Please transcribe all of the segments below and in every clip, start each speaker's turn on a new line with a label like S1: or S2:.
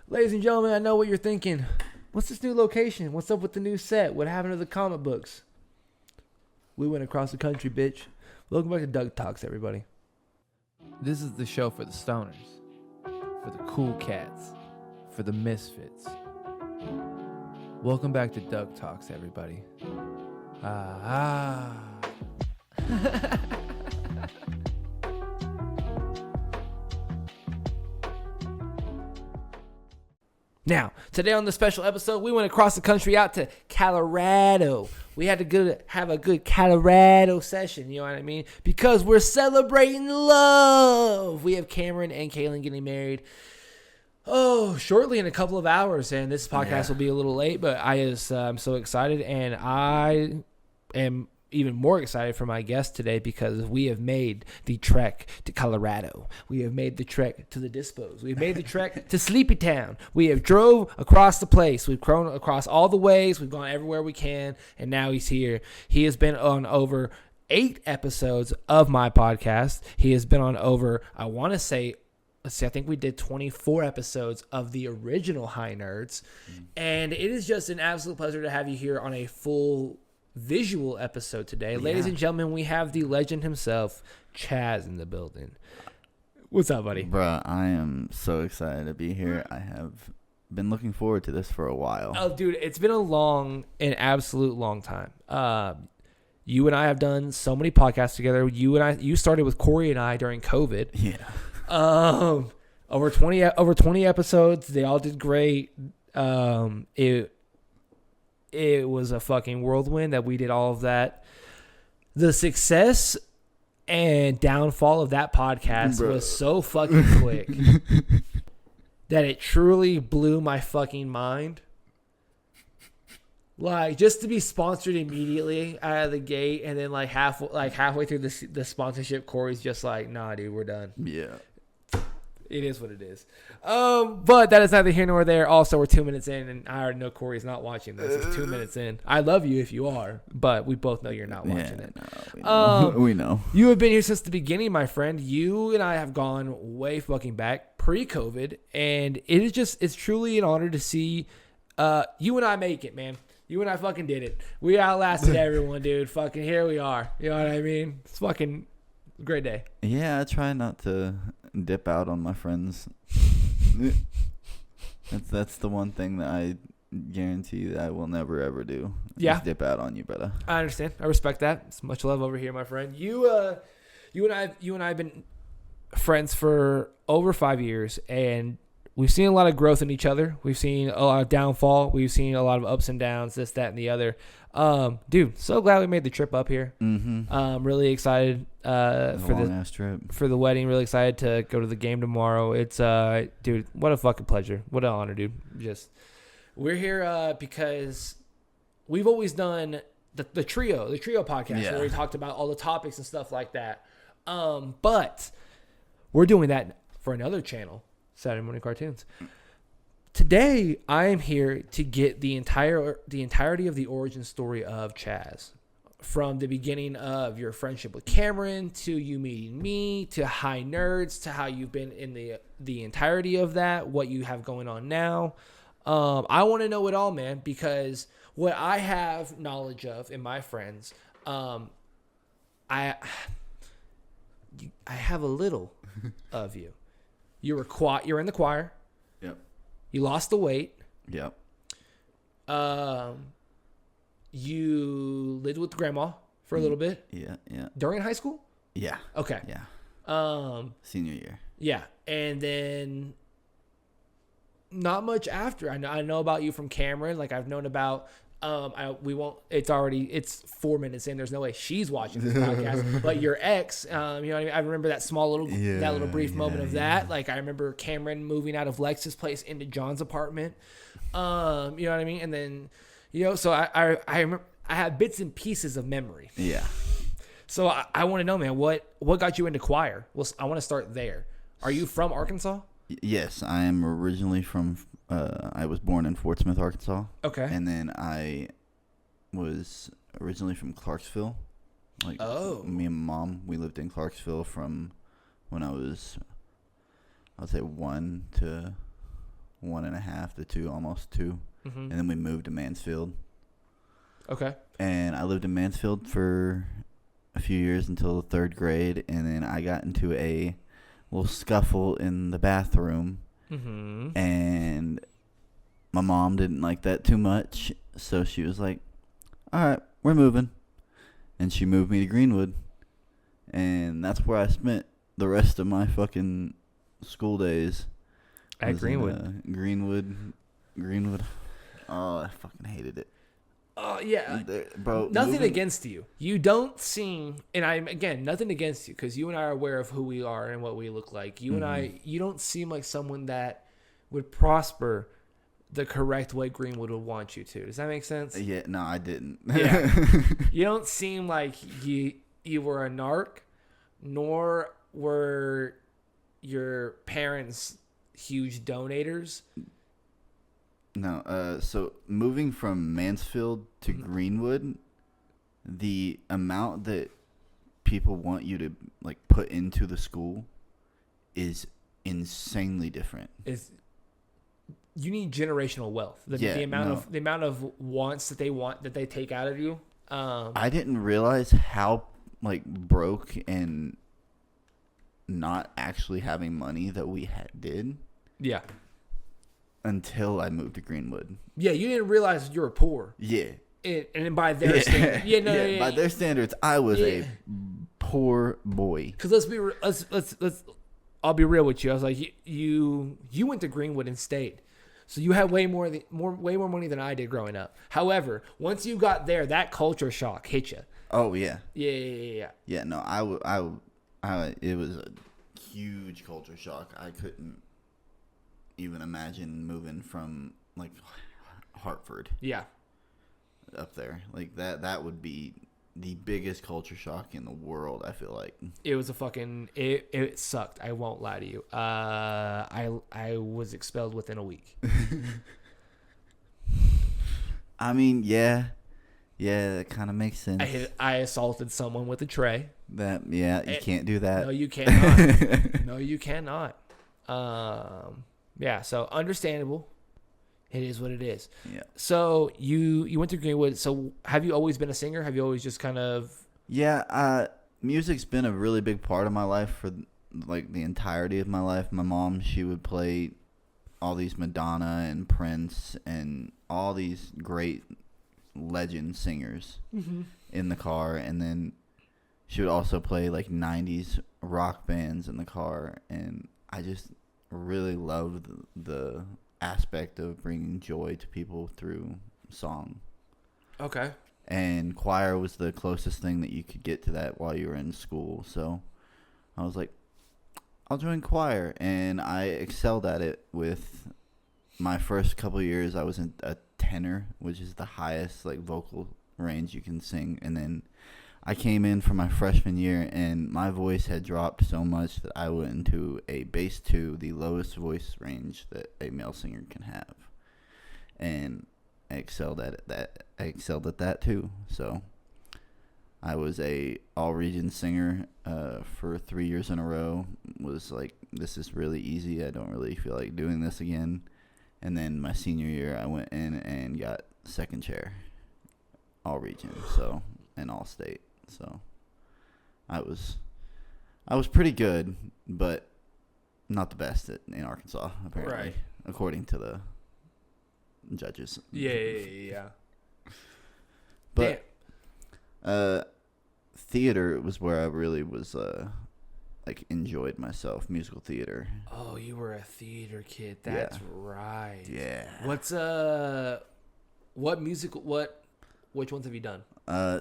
S1: Ladies and gentlemen, I know what you're thinking. What's this new location? What's up with the new set? What happened to the comic books? We went across the country, bitch. Welcome back to D.O.U.G Talks, everybody. This is the show for the stoners, for the cool cats, for the misfits. Welcome back to D.O.U.G Talks, everybody. Now, today on the special episode, we went across the country out to Colorado. We had to have a good Colorado session, you know what I mean? Because we're celebrating love. We have Cameron and Kaylin getting married. Shortly in a couple of hours, and this podcast will be a little late, but I'm so excited, and I am even more excited for my guest today because we have made the trek to Colorado. We have made the trek to the Dispos. We've made the trek to Sleepy Town. We have drove across the place. We've grown across all the ways. We've gone everywhere we can, and now he's here. He has been on over 8 episodes of my podcast. He has been on over, I think we did 24 episodes of the original High Nerds. And it is just an absolute pleasure to have you here on a full visual episode today. Yeah. Ladies and gentlemen, we have the legend himself, Chaz, in the building. What's up, buddy?
S2: Bruh, I am so excited to be here. I have been looking forward to this for a while.
S1: Oh, dude, it's been an absolute long time. You and I have done so many podcasts together. You started with Corey and I during COVID.
S2: Yeah.
S1: Over 20 episodes. They all did great. It was a fucking whirlwind that we did all of that. The success and downfall of that podcast was so fucking quick that it truly blew my fucking mind. Like, just to be sponsored immediately out of the gate, and then halfway through the sponsorship, Corey's just like, "Nah, dude, we're done."
S2: Yeah.
S1: It is what it is. But that is neither here nor there. Also, we're 2 minutes in, and I already know Corey's not watching this. It's 2 minutes in. I love you if you are, but we both know you're not watching it.
S2: No, we know. You
S1: have been here since the beginning, my friend. You and I have gone way fucking back, pre-COVID, and it's truly an honor to see you and I make it, man. You and I fucking did it. We outlasted everyone, dude. Fucking here we are. You know what I mean? It's fucking great day.
S2: Yeah, I try not to dip out on my friends. That's the one thing that I guarantee that I will never ever do.
S1: Yeah,
S2: just dip out on you, brother.
S1: I understand. I respect that. It's much love over here, my friend. You and I have been friends for over 5 years, and we've seen a lot of growth in each other. We've seen a lot of downfall. We've seen a lot of ups and downs, this, that, and the other. Dude, so glad we made the trip up here. Mm-hmm. Really excited for the wedding. Really excited to go to the game tomorrow. It's dude, what a fucking pleasure. What an honor, dude. We're here because we've always done the trio podcast where we talked about all the topics and stuff like that. But we're doing that for another channel, Saturday Morning Cartoons. Today, I am here to get the entirety of the origin story of Chaz. From the beginning of your friendship with Cameron, to you meeting me, to High Nerds, to how you've been in the entirety of that, what you have going on now. I want to know it all, man, because what I have knowledge of in my friends, I have a little of you. You're in the choir.
S2: Yep.
S1: You lost the weight.
S2: Yep.
S1: You lived with grandma for a little bit.
S2: Yeah.
S1: During high school?
S2: Yeah.
S1: Okay.
S2: Yeah. Senior year.
S1: Yeah. And then not much after. I know about you from Cameron. Like, I've known about it's 4 minutes in. There's no way she's watching this podcast. But your ex, you know what I mean? I remember that that little brief moment of that. Like, I remember Cameron moving out of Lex's place into John's apartment. You know what I mean? And then, so I remember I have bits and pieces of memory.
S2: Yeah.
S1: So I want to know, man, what got you into choir? Well, I want to start there. Are you from Arkansas?
S2: Yes, I am originally from. I was born in Fort Smith, Arkansas.
S1: Okay.
S2: And then I was originally from Clarksville. Me and Mom, we lived in Clarksville from when I was, I'd say 1 to 1.5 to 2, almost 2.
S1: Mm-hmm.
S2: And then we moved to Mansfield.
S1: Okay.
S2: And I lived in Mansfield for a few years until the 3rd grade. And then I got into a little scuffle in the bathroom.
S1: Mm-hmm.
S2: And my mom didn't like that too much. So she was like, all right, we're moving. And she moved me to Greenwood. And that's where I spent the rest of my fucking school days.
S1: At Greenwood.
S2: Greenwood. Oh, I fucking hated it.
S1: Oh, yeah.
S2: Bro,
S1: nothing against you. You don't seem, and I'm, again, nothing against you, because you and I are aware of who we are and what we look like. You and I, you don't seem like someone that would prosper the correct way Greenwood would want you to. Does that make sense?
S2: Yeah, no, I didn't.
S1: Yeah. You don't seem like you were a narc, nor were your parents huge donators.
S2: No, so moving from Mansfield to Greenwood, the amount that people want you to like put into the school is insanely different.
S1: You need generational wealth. The amount of wants that they take out of you.
S2: I didn't realize how like broke and not actually having money that we did.
S1: Yeah.
S2: Until I moved to Greenwood.
S1: Yeah, you didn't realize you were poor.
S2: Yeah.
S1: And by their standards.
S2: By their standards, I was a poor boy.
S1: Because let's I'll be real with you. I was like, you went to Greenwood and stayed. So you had way more money than I did growing up. However, once you got there, that culture shock hit you.
S2: Oh yeah.
S1: Yeah.
S2: Yeah, no, I it was a huge culture shock. I couldn't even imagine moving from like Hartford.
S1: Yeah.
S2: Up there. Like that would be the biggest culture shock in the world, I feel like.
S1: It was it sucked. I won't lie to you. I was expelled within a week.
S2: I mean, yeah, that kind of makes sense.
S1: I assaulted someone with a tray.
S2: You can't do that.
S1: No, you cannot. No, you cannot. Yeah, so understandable. It is what it is.
S2: Yeah.
S1: So you went to Greenwood. So have you always been a singer? Have you always just kind of?
S2: Yeah, music's been a really big part of my life for like the entirety of my life. My mom, she would play all these Madonna and Prince and all these great legend singers in the car, and then she would also play like 90s rock bands in the car, and I just really loved the aspect of bringing joy to people through song.
S1: Okay.
S2: And choir was the closest thing that you could get to that while you were in school. So I was like, I'll join choir. And I excelled at it. With my first couple of years, I was in a tenor, which is the highest like vocal range you can sing. And then I came in for my freshman year, and my voice had dropped so much that I went into a bass 2, the lowest voice range that a male singer can have. And I excelled at that. I excelled at that too. So I was a all-region singer for 3 years in a row. Was like, this is really easy. I don't really feel like doing this again. And then my senior year, I went in and got second chair, all-region, so, and all-state. So I was pretty good, but not the best in Arkansas, apparently,
S1: right,
S2: according to the judges.
S1: Yeah.
S2: But theater was where I really was like enjoyed myself. Musical theater.
S1: Oh, you were a theater kid. That's right.
S2: Yeah.
S1: Which ones have you done?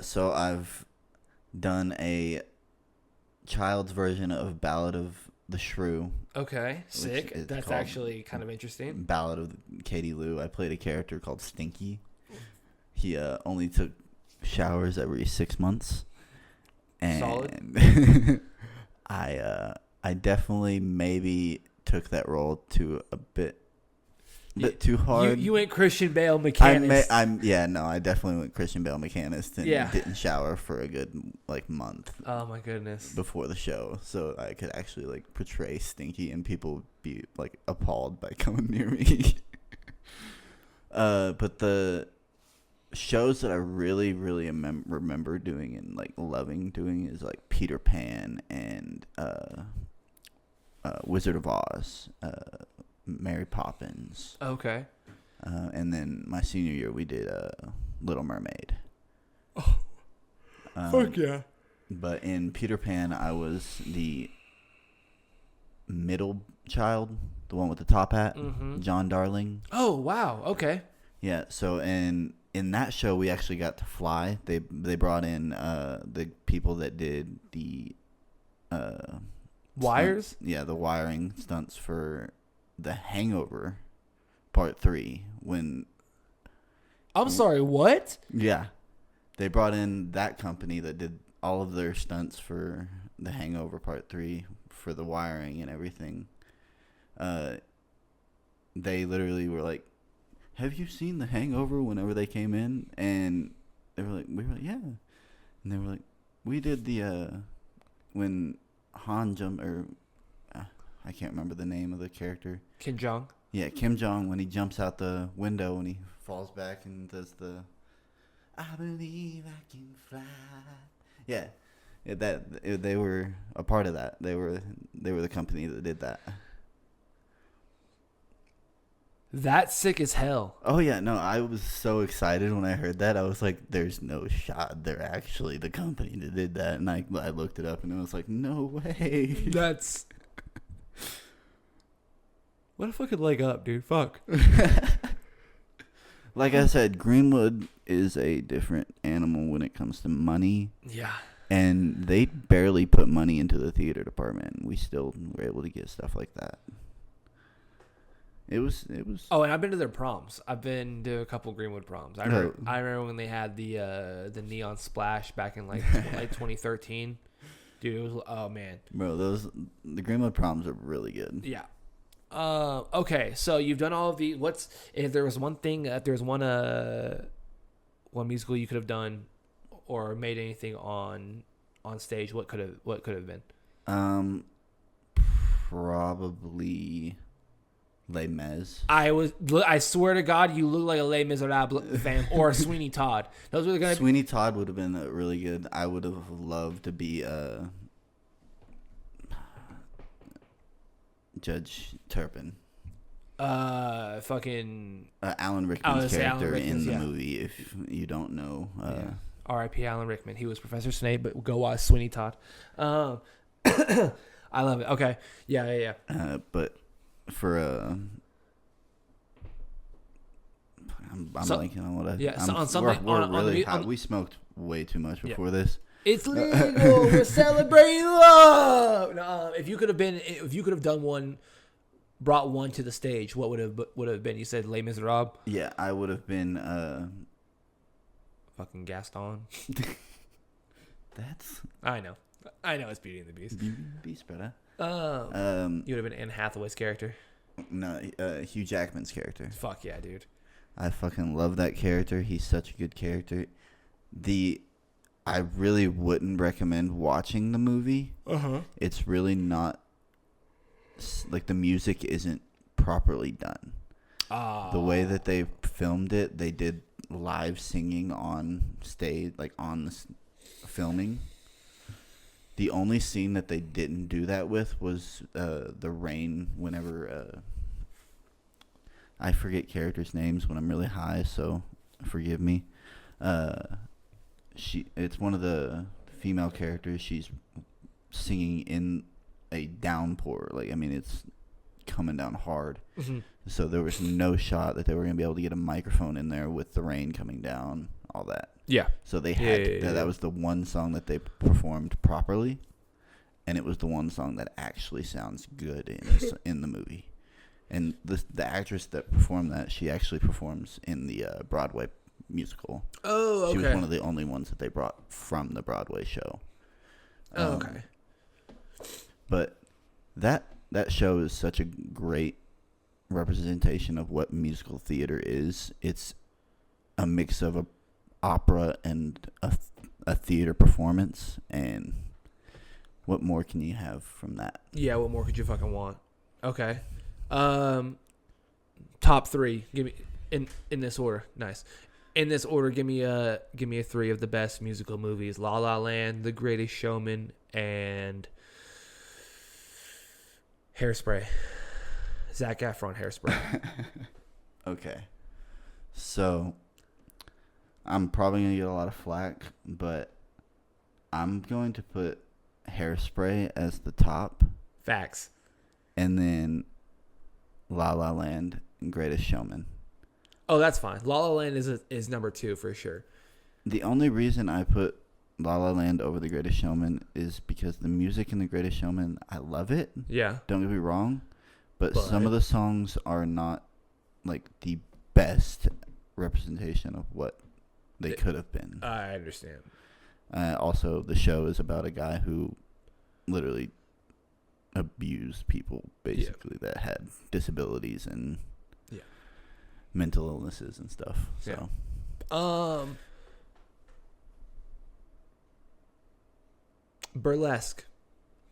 S2: So I've done a child's version of Ballad of the Shrew.
S1: Okay, sick. That's actually kind of interesting.
S2: Ballad of Katie Lou. I played a character called Stinky. He only took showers every 6 months. And
S1: solid.
S2: I definitely maybe took that role to a bit bit too hard.
S1: You went Christian Bale mechanist.
S2: I definitely went Christian Bale mechanist and didn't shower for a good month.
S1: Oh my goodness.
S2: Before the show, so I could actually portray stinky and people would be appalled by coming near me. But the shows that I really remember doing and loving doing is Peter Pan and Wizard of Oz, Mary Poppins.
S1: Okay.
S2: And then my senior year we did Little Mermaid.
S1: Oh, fuck yeah.
S2: But in Peter Pan, I was the middle child, the one with the top hat, John Darling.
S1: Oh, wow. Okay.
S2: Yeah, so in that show, we actually got to fly. They brought in the people that did the
S1: wires?
S2: The wiring stunts for The Hangover Part 3.
S1: I'm sorry, what?
S2: Yeah. They brought in that company that did all of their stunts for The Hangover Part 3 for the wiring and everything. They literally were like, have you seen The Hangover whenever they came in? And we were like, yeah. And they were like, we did the, when Han jumped, I can't remember the name of the character.
S1: Kim Jong? Yeah,
S2: Kim Jong, when he jumps out the window and he falls back and does the, I believe I can fly. Yeah. They were a part of that. They were the company that did that.
S1: That's sick as hell.
S2: Oh yeah, no, I was so excited when I heard that. I was like, "There's no shot they're actually the company that did that." And I looked it up, and it was like, "No way."
S1: That's what a fucking leg up, dude. Fuck.
S2: Like I said, Greenwood is a different animal when it comes to money.
S1: Yeah.
S2: And they barely put money into the theater department. We still were able to get stuff like that. It was.
S1: Oh, and I've been to their proms. I've been to a couple Greenwood proms. I remember when they had the neon splash back in like 2013. Dude, it was, oh man.
S2: Bro, the Greenwood proms are really good.
S1: Yeah. Okay, so you've done all of the. If there was one thing, if there was one musical you could have done or made anything on stage, what could have been?
S2: Probably Les Mis.
S1: I swear to God, you look like a Les Miserables fan or a Sweeney Todd. Those were gonna.
S2: Sweeney Todd would have been really good. I would have loved to be Judge Turpin.
S1: Fucking
S2: Alan Rickman's character in the movie. If you don't know,
S1: R.I.P. Alan Rickman. He was Professor Snape, but go watch Sweeney Todd. I love it. Okay, yeah.
S2: But for I'm blanking on what I.
S1: Yeah, on something.
S2: We're really hot. We smoked way too much before this.
S1: It's legal. We're celebrating love. No, if you could have done one, brought one to the stage, what would have been? You said Les Miserables.
S2: Yeah, I would have been
S1: fucking Gaston. I know. It's Beauty and the Beast.
S2: Beauty and the Beast, brother.
S1: You would have been Anne Hathaway's character.
S2: No, Hugh Jackman's character.
S1: Fuck yeah, dude.
S2: I fucking love that character. He's such a good character. I really wouldn't recommend watching the movie. It's really not the music isn't properly done. The way that they filmed it, they did live singing on stage, on the filming. The only scene that they didn't do that with was the rain. Whenever I forget characters' names when I'm really high, so forgive me. It's one of the female characters. She's singing in a downpour. It's coming down hard. So there was no shot that they were going to be able to get a microphone in there with the rain coming down, all that.
S1: Yeah.
S2: So they had that was the one song that they performed properly, and it was the one song that actually sounds good in the movie. And the actress that performed that, she actually performs in the Broadway musical.
S1: Oh, okay.
S2: She was one of the only ones that they brought from the Broadway show.
S1: Okay.
S2: But that show is such a great representation of what musical theater is. It's a mix of a opera and a theater performance, and what more can you have from that?
S1: Yeah, what more could you fucking want? Okay. Top 3. Give me in this order. Nice. In this order, give me a 3 of the best musical movies: La La Land, The Greatest Showman, and Hairspray. Zac Efron Hairspray.
S2: Okay. So I'm probably going to get a lot of flack, but I'm going to put Hairspray as the top.
S1: Facts.
S2: And then La La Land and Greatest Showman.
S1: Oh, that's fine. La La Land is number 2 for sure.
S2: The only reason I put La La Land over The Greatest Showman is because the music in The Greatest Showman, I love it.
S1: Yeah.
S2: Don't get me wrong. But some of the songs are not like the best representation of what they could have been.
S1: I understand.
S2: Also, the show is about a guy who literally abused people, basically, that had disabilities and mental illnesses and stuff. So,
S1: Burlesque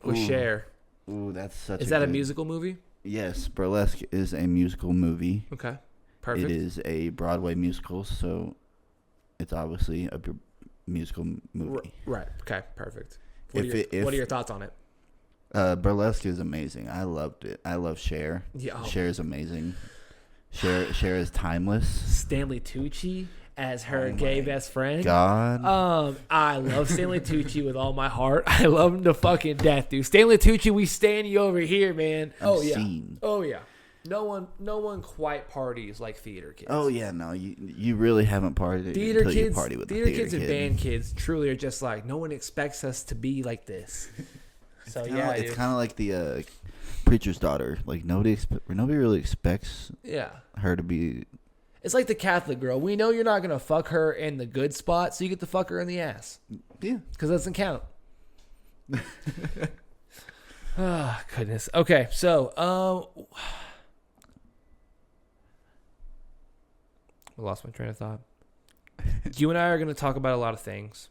S1: with Cher.
S2: Ooh, that's such.
S1: Is that a musical movie?
S2: Yes, Burlesque is a musical movie.
S1: Okay, perfect.
S2: It is a Broadway musical, so it's obviously a musical movie.
S1: Right. Okay, perfect. What are your thoughts on it?
S2: Burlesque is amazing. I loved it. I love Cher.
S1: Yeah,
S2: Cher is amazing. Cher is timeless.
S1: Stanley Tucci as her gay best friend.
S2: God.
S1: I love Stanley Tucci with all my heart. I love him to fucking death, dude. Stanley Tucci, we stand you over here, man. Oh yeah. No one quite parties like theater kids.
S2: Oh yeah, no, you really haven't partied
S1: Theater
S2: until
S1: kids,
S2: you party with
S1: theater
S2: the theater
S1: kids and band kids truly are just like, no one expects us to be like this. So
S2: it's kind of like the preacher's daughter. Like nobody really expects her to be.
S1: It's like the Catholic girl. We know you're not gonna fuck her in the good spot, so you get to fuck her in the ass.
S2: Yeah,
S1: because that doesn't count. Oh goodness. Okay, so I lost my train of thought. You and I are going to talk about a lot of things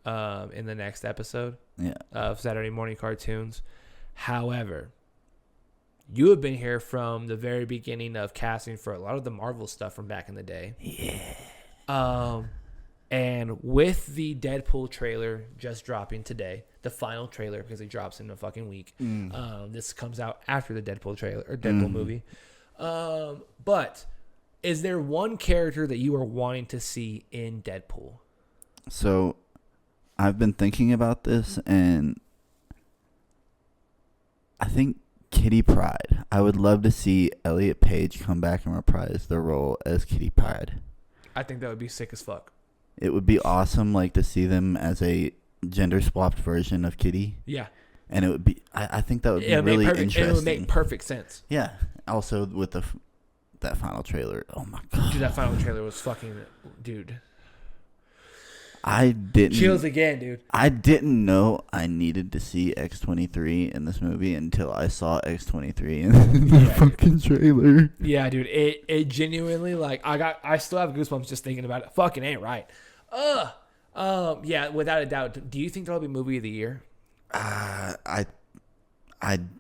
S1: in the next episode of Saturday Morning Cartoons. However, you have been here from the very beginning of casting for a lot of the Marvel stuff from back in the day. Yeah. And with the Deadpool trailer just dropping today, the final trailer, because it drops in a fucking week. This comes out after the Deadpool trailer or Deadpool movie. But is there one character that you are wanting to see in Deadpool?
S2: So I've been thinking about this, and I think Kitty Pryde. I would love to see Elliot Page come back and reprise the role as Kitty Pryde.
S1: I think that would be sick as fuck.
S2: It would be awesome, like, to see them as a gender-swapped version of Kitty. Yeah. And it would be, I think that would be really interesting.
S1: It would make perfect sense.
S2: Yeah. Also, with that final trailer, oh my God.
S1: Dude, that final trailer was fucking, dude.
S2: I didn't.
S1: Chills again, dude.
S2: I didn't know I needed to see X-23 in this movie until I saw X-23 in the fucking trailer.
S1: Yeah, dude. It genuinely, like, I still have goosebumps just thinking about it. Fucking ain't right. Yeah, without a doubt. Do you think that'll be movie of the year?
S2: I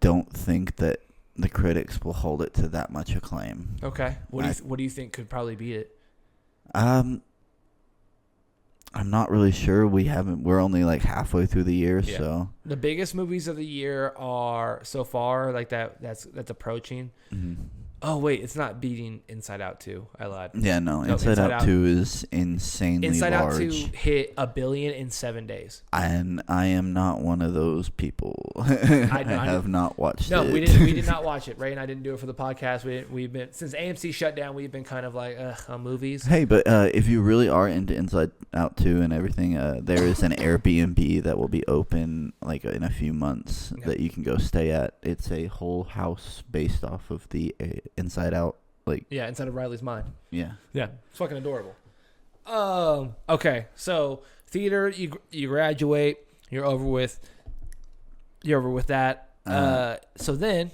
S2: don't think that the critics will hold it to that much acclaim.
S1: Okay. What do you think could probably beat it?
S2: I'm not really sure. We're only like halfway through the year, so
S1: the biggest movies of the year are so far like that's approaching. Mm-hmm. Oh wait, it's not beating Inside Out 2. I lied.
S2: Yeah, no, Inside Out 2 is insanely large.
S1: Inside Out 2 hit $1 billion in 7 days.
S2: And I am not one of those people. I have not watched it.
S1: No, we did not watch it. Ray and I didn't do it for the podcast. We've been, since AMC shut down, we've been kind of like on movies.
S2: Hey, but if you really are into Inside Out 2 and everything, there is an Airbnb that will be open like in a few months that you can go stay at. It's a whole house based off of the Inside Out, like
S1: inside of Riley's mind.
S2: Yeah,
S1: it's fucking adorable. Okay, so theater, you graduate, you're over with that. So then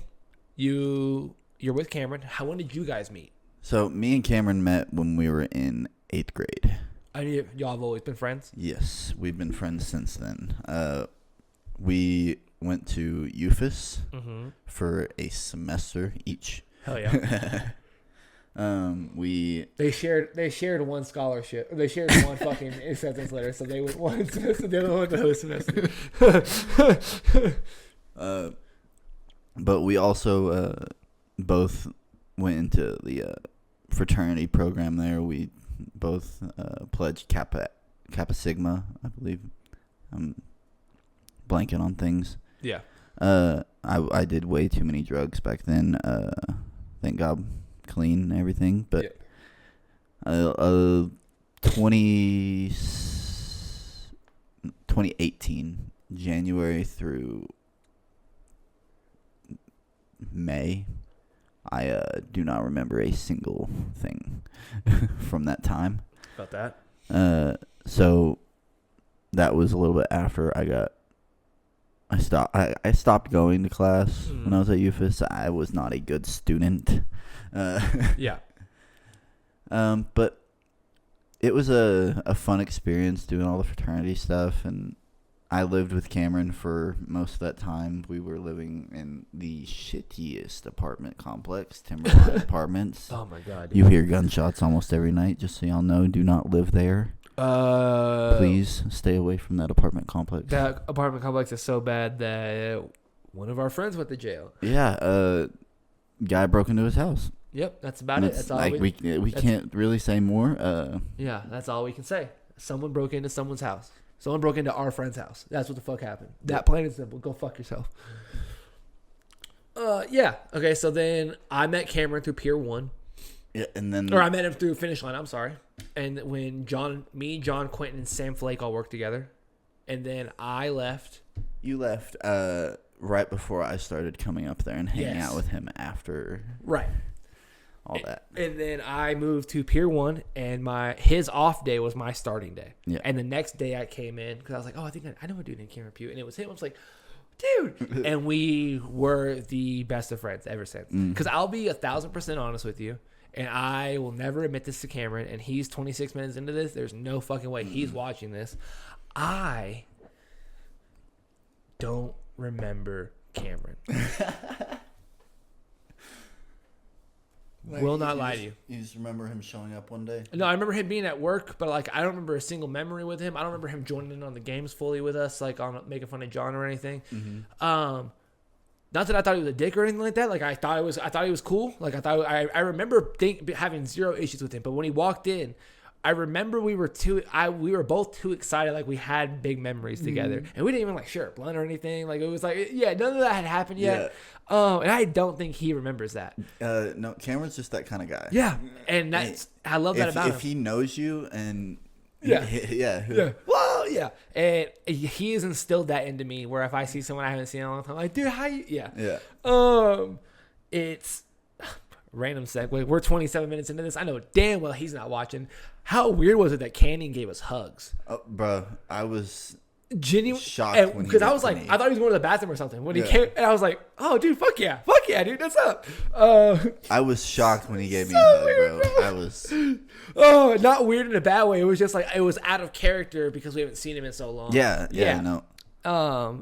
S1: you you're with Cameron. When did you guys meet?
S2: So me and Cameron met when we were in 8th grade.
S1: Y'all have always been friends?
S2: Yes, we've been friends since then. We went to UFIS for a semester each.
S1: Hell yeah.
S2: They
S1: shared one scholarship. They shared one fucking acceptance letter, so they went one semester, the other one the whole semester.
S2: But we also both went into the fraternity program there. We both pledged Kappa Sigma, I believe. I'm blanking on things.
S1: Yeah.
S2: I did way too many drugs back then. Thank God, clean and everything. But 2018, January through May, I do not remember a single thing from that time.
S1: About that?
S2: So that was a little bit after I stopped going to class when I was at UFIS. I was not a good student.
S1: Yeah.
S2: But it was a fun experience doing all the fraternity stuff, and I lived with Cameron for most of that time. We were living in the shittiest apartment complex, Timberline Apartments.
S1: Oh my God. Dude.
S2: You hear gunshots almost every night, just so y'all know. Do not live there. Please stay away from that apartment complex.
S1: That apartment complex is so bad that one of our friends went to jail.
S2: Yeah, guy broke into his house.
S1: Yep, that's about it. That's all
S2: we can't really say more.
S1: Yeah, that's all we can say. Someone broke into someone's house. Someone broke into our friend's house. That's what the fuck happened. That plain and simple. Go fuck yourself. Yeah. Okay, so then I met Cameron through Pier 1.
S2: Yeah, and then...
S1: Or I met him through Finish Line, I'm sorry. And when John, Quentin, and Sam Flake all worked together. And then I left.
S2: You left right before I started coming up there and hanging out with him after...
S1: Right.
S2: All that.
S1: And then I moved to Pier 1, and his off day was my starting day.
S2: Yeah.
S1: And the next day I came in, because I was like, oh, I think I know a dude named Cameron Pugh. And it was him. I was like, dude. And we were the best of friends ever since. Because I'll be 1,000% honest with you, and I will never admit this to Cameron, and he's 26 minutes into this. There's no fucking way he's watching this. I don't remember Cameron. Will not lie to you.
S2: You just remember him showing up one day?
S1: No, I remember him being at work, but like I don't remember a single memory with him. I don't remember him joining in on the games fully with us, like on making fun of John or anything. Not that I thought he was a dick or anything like that. Like I thought he was cool. Like I remember having zero issues with him. But when he walked in, I remember we were both too excited. Like we had big memories together, and we didn't even like share a blunt or anything. Like it was like, yeah, none of that had happened yet. And I don't think he remembers that.
S2: No, Cameron's just that kind of guy.
S1: Yeah, and I love that about him.
S2: If he knows you and
S1: yeah. Well, yeah, and he has instilled that into me. Where if I see someone I haven't seen in a long time, I'm like, dude, how you? Yeah. It's random segue. We're 27 minutes into this. I know damn well he's not watching. How weird was it that Canyon gave us hugs?
S2: Oh, bro, I was
S1: genuine
S2: shocked
S1: because I was like, I thought he was going to the bathroom or something when he came, and I was like, oh, dude, fuck yeah, dude, what's up?
S2: I was shocked when he gave me a hug, weird, bro. I was
S1: not weird in a bad way. It was just like it was out of character because we haven't seen him in so long.
S2: Yeah. No.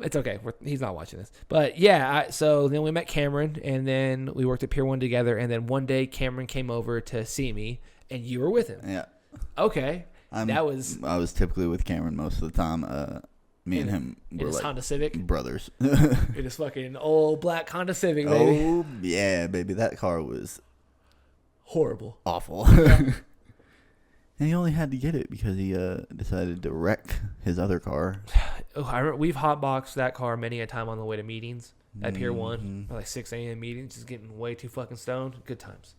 S1: It's okay. He's not watching this, but yeah. So then we met Cameron, and then we worked at Pier 1 together. And then one day Cameron came over to see me, and you were with him.
S2: Yeah.
S1: Okay.
S2: I was typically with Cameron most of the time. Me and him were like
S1: Honda Civic
S2: brothers.
S1: It is fucking old black Honda Civic, baby.
S2: Oh yeah, baby. That car was
S1: horrible,
S2: awful. And he only had to get it because he decided to wreck his other car.
S1: We've hotboxed that car many a time on the way to meetings at Pier 1, like 6 a.m. meetings, just getting way too fucking stoned. Good times.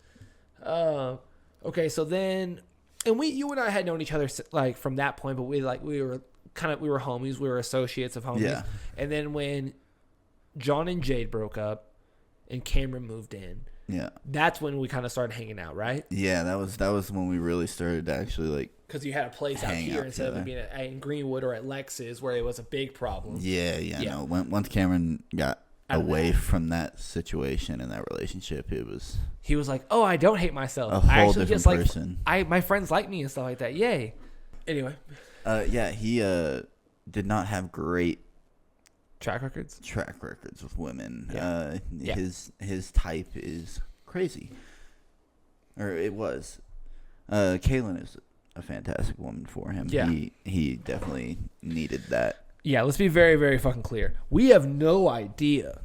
S1: Okay, so then, and you and I had known each other like from that point, but we were homies. We were associates of homies.
S2: Yeah.
S1: And then when John and Jade broke up, and Cameron moved in.
S2: Yeah,
S1: that's when we kind of started hanging out, right?
S2: Yeah, that was when we really started to actually like.
S1: Because you had a place out here instead of being in Greenwood or at Lex's, where it was a big problem.
S2: Yeah. No, once Cameron got away from that situation and that relationship,
S1: he was like, "Oh, I don't hate myself.
S2: a whole
S1: I actually
S2: different
S1: just like
S2: person.
S1: my friends like me and stuff like that. Yay!" Anyway,
S2: Yeah, he did not have great
S1: track records
S2: with women.
S1: Yeah.
S2: His type is crazy, or it was. Kaylin is a fantastic woman for him.
S1: Yeah.
S2: He definitely needed that.
S1: Yeah, let's be very, very fucking clear. We have no idea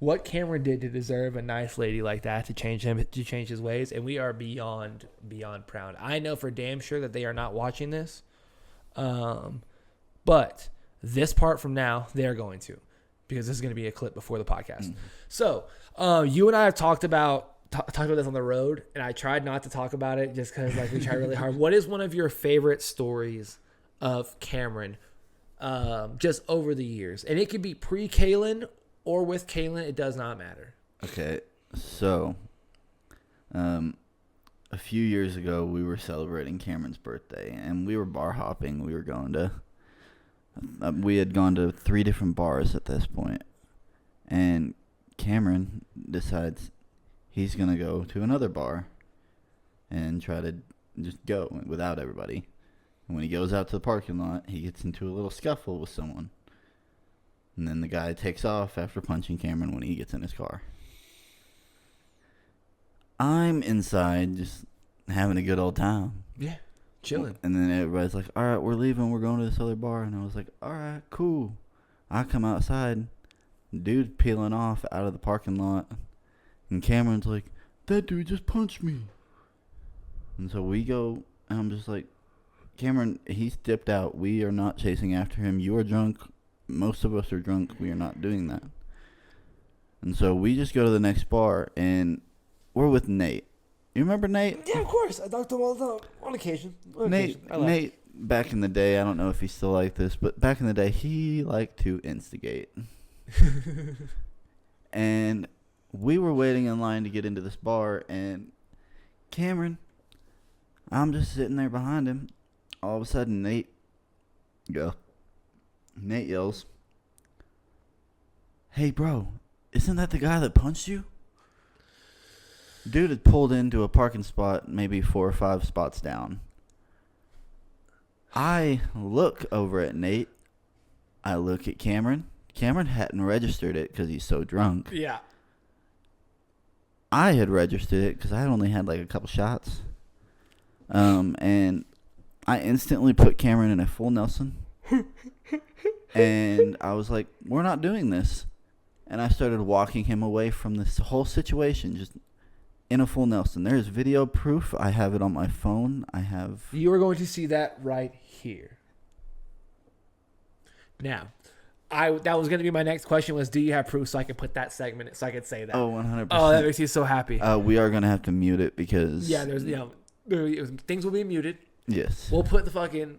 S1: what Cameron did to deserve a nice lady like that to change his ways, and we are beyond proud. I know for damn sure that they are not watching this, but this part from now they are going to, because this is going to be a clip before the podcast. So you and I have talked about this on the road, and I tried not to talk about it just because like we tried really hard. What is one of your favorite stories of Cameron? Just over the years, and it could be pre-Kaylin or with Kaylin. It does not matter.
S2: Okay, so a few years ago, we were celebrating Cameron's birthday, and we were bar hopping. We had gone to 3 different bars at this point, and Cameron decides he's gonna go to another bar and try to just go without everybody. And when he goes out to the parking lot, he gets into a little scuffle with someone. And then the guy takes off after punching Cameron when he gets in his car. I'm inside just having a good old time.
S1: Yeah, chilling.
S2: And then everybody's like, all right, we're leaving. We're going to this other bar. And I was like, all right, cool. I come outside. Dude peeling off out of the parking lot. And Cameron's like, that dude just punched me. And so we go, and I'm just like, Cameron, he's dipped out. We are not chasing after him. You are drunk. Most of us are drunk. We are not doing that. And so we just go to the next bar, and we're with Nate. You remember Nate?
S1: Yeah, of course. I talked to him all the time on occasion.
S2: Nate, back in the day, I don't know if he's still like this, but back in the day, he liked to instigate. And we were waiting in line to get into this bar, and Cameron, I'm just sitting there behind him. All of a sudden, Nate yells, hey, bro, isn't that the guy that punched you? Dude had pulled into a parking spot maybe 4 or 5 spots down. I look over at Nate. I look at Cameron. Cameron hadn't registered it because he's so drunk.
S1: Yeah.
S2: I had registered it because I had only had like a couple shots. And I instantly put Cameron in a full Nelson. And I was like, we're not doing this. And I started walking him away from this whole situation, just in a full Nelson. There's video proof. I have it on my phone.
S1: You are going to see that right here. Now, that was going to be my next question was, do you have proof so I can put that segment, so I could say that?
S2: Oh, 100%.
S1: Oh, that makes you so happy.
S2: We are going to have to mute it because...
S1: Yeah, things will be muted.
S2: Yes.
S1: We'll put the fucking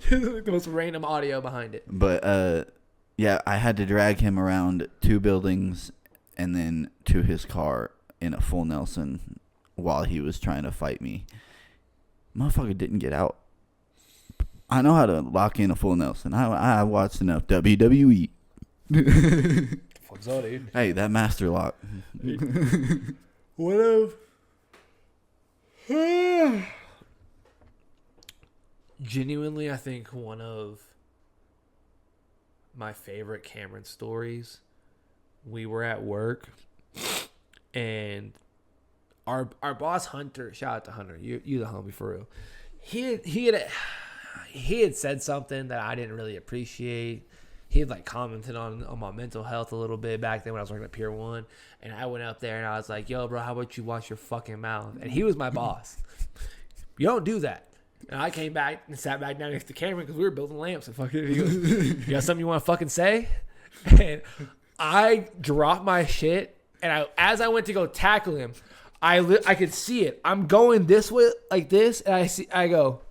S1: the most random audio behind it.
S2: But, yeah, I had to drag him around 2 buildings and then to his car in a full Nelson while he was trying to fight me. Motherfucker didn't get out. I know how to lock in a full Nelson. I watched enough WWE.
S1: Fuck's all, dude.
S2: Hey, that master lock.
S1: What of... Genuinely, I think one of my favorite Cameron stories, we were at work, and our boss Hunter, shout out to Hunter, you the homie for real. He had said something that I didn't really appreciate. He had like commented on my mental health a little bit back then when I was working at Pier 1. And I went up there and I was like, yo, bro, how about you watch your fucking mouth? And he was my boss. You don't do that. And I came back and sat back down next to Cameron because we were building lamps. And fucking, he goes, you got something you want to fucking say? And I dropped my shit. And as I went to go tackle him, I could see it. I'm going this way like this. And I go,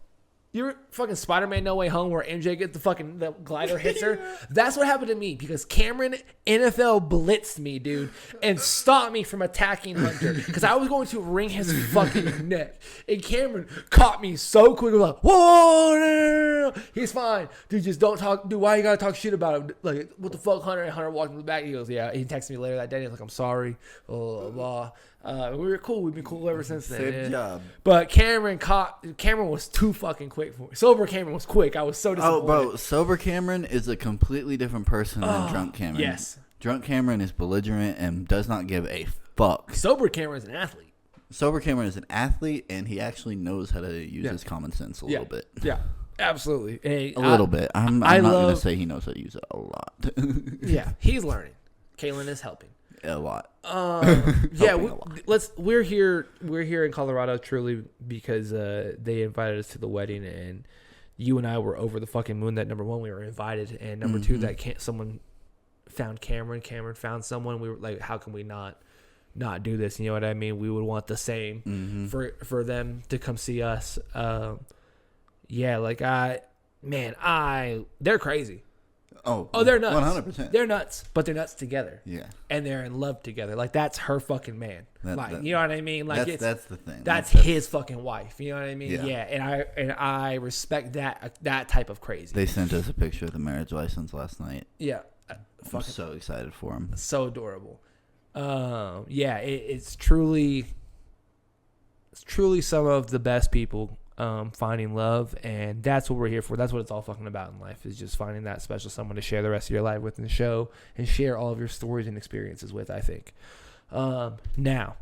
S1: You're fucking Spider-Man No Way Home where MJ gets the glider hits her. That's what happened to me because Cameron NFL blitzed me, dude, and stopped me from attacking Hunter because I was going to wring his fucking neck. And Cameron caught me so quick. I was like, whoa, no. He's fine. Dude, just don't talk. Dude, why you gotta talk shit about him? Like, what the fuck, Hunter? And Hunter walked in the back. He goes, yeah. He texted me later that day. He's like, I'm sorry. Blah. We were cool. We've been cool ever since then.
S2: Good job.
S1: But Cameron was too fucking quick for me. Sober Cameron was quick. I was so disappointed.
S2: Oh, bro, sober Cameron is a completely different person than drunk Cameron.
S1: Yes.
S2: Drunk Cameron is belligerent and does not give a fuck.
S1: Sober Cameron's an athlete.
S2: Sober Cameron is an athlete, and he actually knows how to use his common sense a little bit.
S1: Yeah, absolutely. Hey,
S2: a little bit. I'm not going to say he knows how to use it a lot.
S1: Yeah, he's learning. Kaylin is helping.
S2: A lot.
S1: Yeah, we're here in Colorado truly because they invited us to the wedding, and you and I were over the fucking moon that number one we were invited, and number two that someone found Cameron found someone. We were like, how can we not do this? You know what I mean? We would want the same for them to come see us. Yeah, like they're crazy. Oh, they're nuts.
S2: 100%.
S1: They're nuts, but they're nuts together.
S2: Yeah.
S1: And they're in love together. Like, that's her fucking man. You know what I mean? Like,
S2: that's the thing.
S1: That's his fucking wife. You know what I mean?
S2: Yeah.
S1: And I respect that type of crazy.
S2: They sent us a picture of the marriage license last night.
S1: Yeah.
S2: I'm so excited for him.
S1: So adorable. Yeah, it's truly some of the best people finding love, and that's what we're here for. That's what it's all fucking about in life, is just finding that special someone to share the rest of your life with in the show and share all of your stories and experiences with, I think. Now,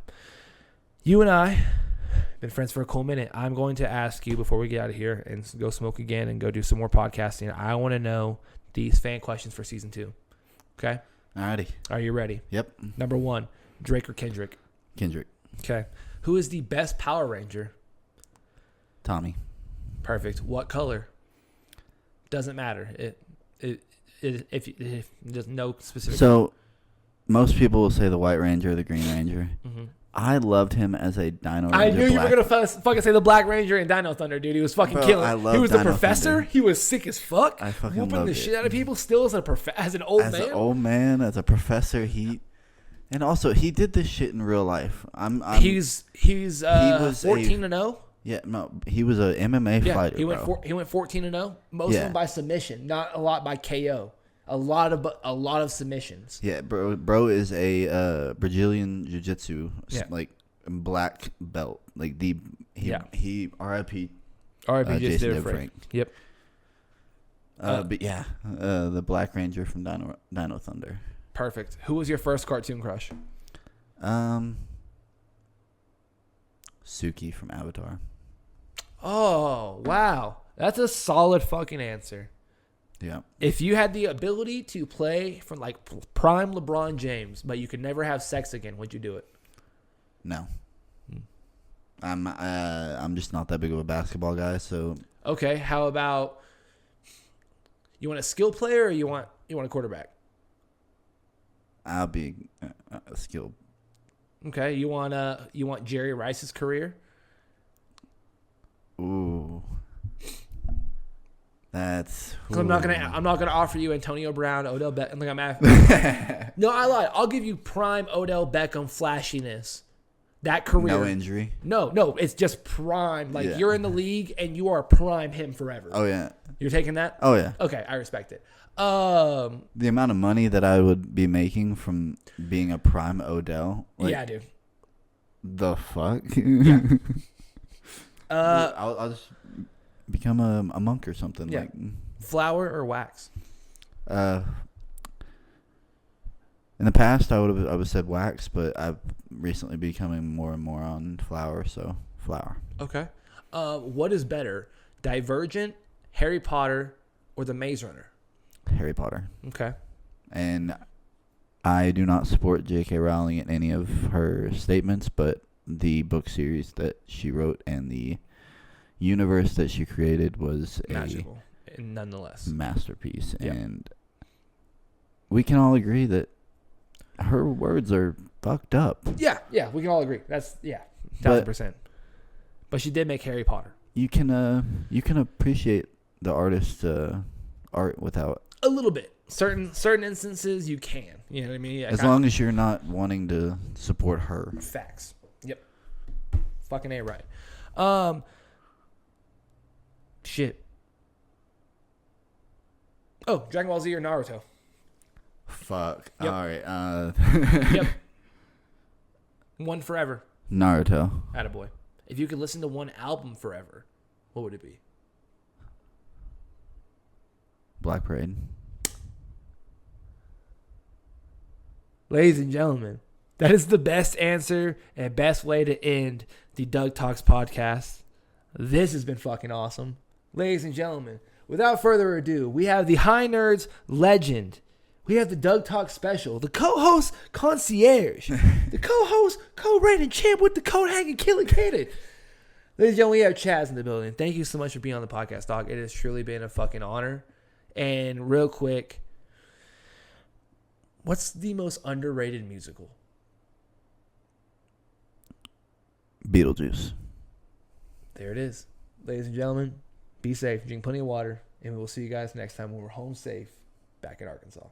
S1: you and I have been friends for a cool minute. I'm going to ask you before we get out of here and go smoke again and go do some more podcasting. I want to know these fan questions for season 2. Okay?
S2: Alrighty.
S1: Are you ready?
S2: Yep.
S1: Number 1, Drake or Kendrick?
S2: Kendrick.
S1: Okay. Who is the best Power Ranger?
S2: Tommy.
S1: Perfect. What color? Doesn't matter. If there's no specific.
S2: So, most people will say the White Ranger or the Green Ranger.
S1: Mm-hmm.
S2: I loved him as a Dino Ranger.
S1: I knew you were gonna fucking say the Black Ranger and Dino Thunder, dude. He was fucking killing. He was the professor. Thunder. He was sick as fuck.
S2: I fucking
S1: whooping
S2: loved
S1: the shit out of people. Still as an old man.
S2: As an old man, as a professor, and also he did this shit in real life.
S1: He was 14-0.
S2: Yeah, no, he was a MMA fighter.
S1: He went 14-0. Most of them by submission, not a lot by KO. A lot of submissions.
S2: Yeah, bro is a Brazilian jiu-jitsu like black belt. Like he RIP
S1: just did it, Frank. Yep.
S2: But yeah, the Black Ranger from Dino Thunder.
S1: Perfect. Who was your first cartoon crush?
S2: Suki from Avatar.
S1: Oh, wow. That's a solid fucking answer.
S2: Yeah. If
S1: you had the ability to play for like prime LeBron James, but you could never have sex again, would you do it?
S2: No. I'm just not that big of a basketball guy, so.
S1: Okay, how about you want a skill player or you want a quarterback?
S2: I'll be a skill.
S1: Okay, you want Jerry Rice's career?
S2: Ooh. That's.
S1: I'm not gonna offer you Antonio Brown, Odell Beckham. Like no, I lied. I'll give you prime Odell Beckham flashiness. That career.
S2: No injury.
S1: No, it's just prime. Like you're in the league and you are prime him forever.
S2: Oh yeah.
S1: You're taking that?
S2: Oh yeah.
S1: Okay, I respect it.
S2: The amount of money that I would be making from being a prime Odell. Like,
S1: yeah, dude.
S2: The fuck?
S1: Yeah.
S2: I'll just become a monk or something.
S1: Yeah.
S2: Like
S1: flour or wax?
S2: In the past, I would have said wax, but I've recently becoming more and more on flour, so flour.
S1: Okay. What is better, Divergent, Harry Potter, or The Maze Runner?
S2: Harry Potter.
S1: Okay.
S2: And I do not support J.K. Rowling in any of her statements, but the book series that she wrote and the universe that she created was
S1: magical, nonetheless.
S2: Masterpiece.
S1: Yep.
S2: And we can all agree that her words are fucked up.
S1: Yeah, we can all agree. That's 1,000%. But she did make Harry Potter.
S2: you can appreciate the artist's art without
S1: a little bit. Certain instances you can. You know what I mean?
S2: As long as you're not wanting to support her.
S1: Facts. Yep. Fucking A right. Shit. Oh, Dragon Ball Z or Naruto?
S2: Fuck.
S1: Yep.
S2: All right.
S1: Yep. One forever.
S2: Naruto.
S1: Attaboy. If you could listen to one album forever, what would it be?
S2: Black Parade.
S1: Ladies and gentlemen, that is the best answer and best way to end the Doug Talks podcast. This has been fucking awesome. Ladies and gentlemen, without further ado, we have the High Nerds legend. We have the Doug Talk special, the co-host concierge, the co-host co-reigning champ with the coat hanging killing cannon. Ladies and gentlemen, we have Chaz in the building. Thank you so much for being on the podcast, dog. It has truly been a fucking honor. And real quick, what's the most underrated musical?
S2: Beetlejuice.
S1: There it is. Ladies and gentlemen, be safe, drink plenty of water, and we will see you guys next time when we're home safe back in Arkansas.